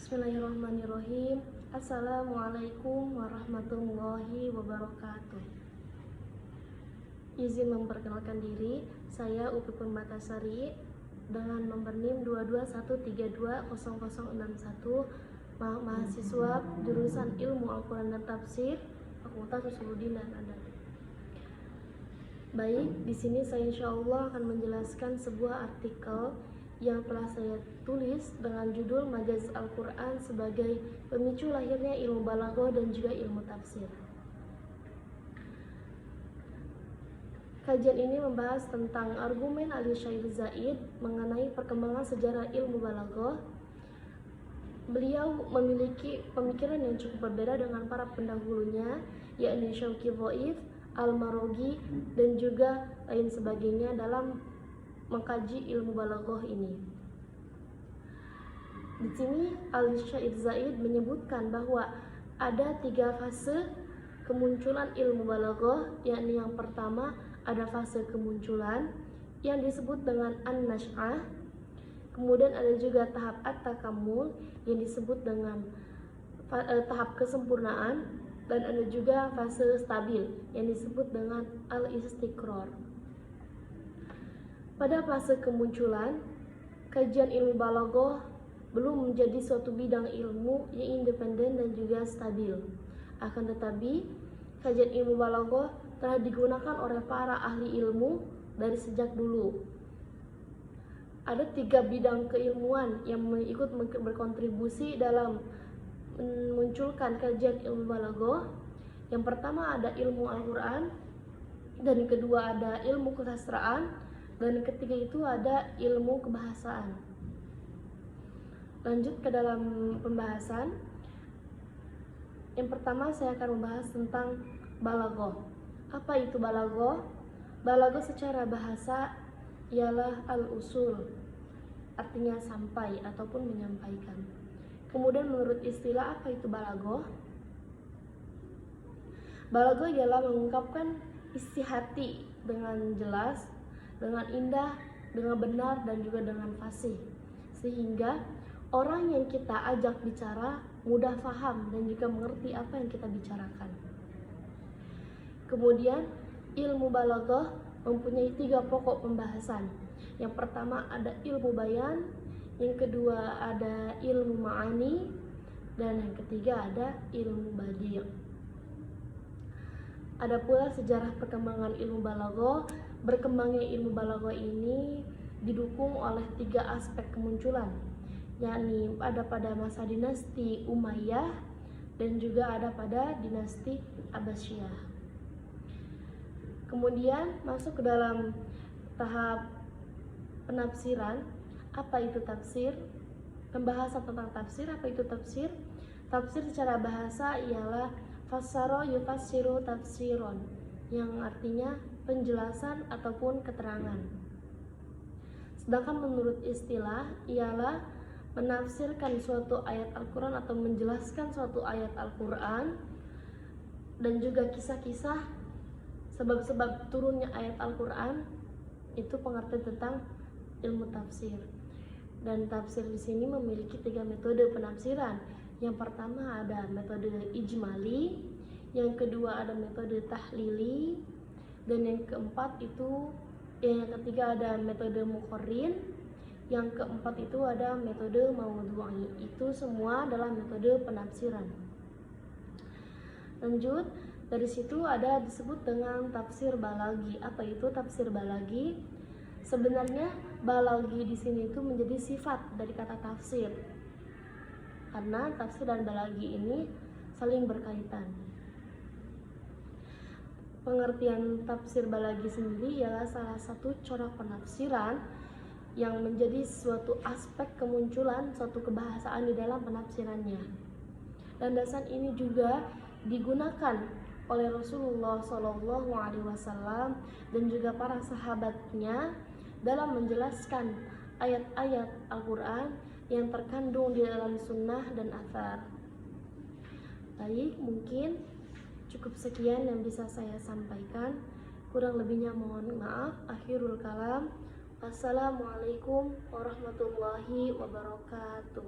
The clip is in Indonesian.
Bismillahirrahmanirrahim. Assalamualaikum warahmatullahi wabarakatuh. Izin memperkenalkan diri, saya Upi Permatasari dengan nomor NIM 221320061, mahasiswa jurusan Ilmu Al-Quran dan Tafsir, Fakultas Usuluddin dan Adab. Baik, di sini saya insya Allah akan menjelaskan sebuah artikel yang telah saya tulis dengan judul Majaz Al-Quran sebagai pemicu lahirnya ilmu balaghah dan juga ilmu tafsir. Kajian ini membahas tentang argumen Ali Syair Zaid mengenai perkembangan sejarah ilmu balaghah. Beliau memiliki pemikiran yang cukup berbeda dengan para pendahulunya, yakni Syauqi Dhaif, Al-Maraghi, dan juga lain sebagainya dalam mengkaji ilmu balaghah ini. Di sini Ali Syair Zaid menyebutkan bahwa ada 3 fase kemunculan ilmu balaghah, yakni yang pertama ada fase kemunculan yang disebut dengan an-nash'ah. Kemudian ada juga tahap at-takamul yang disebut dengan tahap kesempurnaan, dan ada juga fase stabil yang disebut dengan al-istiqrar. Pada fase kemunculan, kajian ilmu balaghah belum menjadi suatu bidang ilmu yang independen dan juga stabil. Akan tetapi, kajian ilmu balaghah telah digunakan oleh para ahli ilmu dari sejak dulu. Ada 3 bidang keilmuan yang ikut berkontribusi dalam memunculkan kajian ilmu balaghah. Yang pertama ada ilmu Al-Quran, dan yang kedua ada ilmu kesastraan, dan yang ketiga itu ada ilmu kebahasaan. Lanjut ke dalam pembahasan. Yang pertama saya akan membahas tentang balaghah. Apa itu balaghah? Balaghah secara bahasa ialah al-usul, artinya sampai ataupun menyampaikan. Kemudian menurut istilah, apa itu balaghah? Balaghah ialah mengungkapkan isi hati dengan jelas, dengan indah, dengan benar, dan juga dengan fasih, sehingga orang yang kita ajak bicara mudah paham dan juga mengerti apa yang kita bicarakan. Kemudian ilmu balaghah mempunyai 3 pokok pembahasan. Yang pertama ada ilmu bayan, yang kedua ada ilmu ma'ani, dan yang ketiga ada ilmu badi'. Ada pula sejarah perkembangan ilmu balaghah. Berkembangnya ilmu balaghah ini didukung oleh 3 aspek kemunculan, yakni ada pada masa dinasti Umayyah dan juga ada pada dinasti Abbasiyah. Kemudian masuk ke dalam tahap penafsiran. Apa itu tafsir? Pembahasan tentang tafsir. Apa itu tafsir? Tafsir secara bahasa ialah fassara yufassiru tafsiron, yang artinya penjelasan ataupun keterangan. Sedangkan menurut istilah ialah menafsirkan suatu ayat Al-Quran atau menjelaskan suatu ayat Al-Quran, dan juga kisah-kisah sebab-sebab turunnya ayat Al-Quran. Itu pengertian tentang ilmu tafsir. Dan tafsir di sini memiliki 3 metode penafsiran. Yang pertama ada metode ijmali, yang kedua ada metode tahlili, dan yang ketiga ada metode muqarrin, yang keempat itu ada metode maudhu'i. Itu semua adalah metode penafsiran. Lanjut, dari situ ada disebut dengan tafsir balaghi. Apa itu tafsir balaghi? Sebenarnya balaghi di sini itu menjadi sifat dari kata tafsir, karena tafsir dan balaghi ini saling berkaitan. Pengertian tafsir balaghi sendiri ialah salah satu corak penafsiran yang menjadi suatu aspek kemunculan suatu kebahasaan di dalam penafsirannya. Landasan ini juga digunakan oleh Rasulullah SAW dan juga para sahabatnya dalam menjelaskan ayat-ayat Al-Quran yang terkandung di dalam sunnah dan athar. Baik, mungkin cukup sekian yang bisa saya sampaikan. Kurang lebihnya mohon maaf. Akhirul kalam. Wassalamualaikum warahmatullahi wabarakatuh.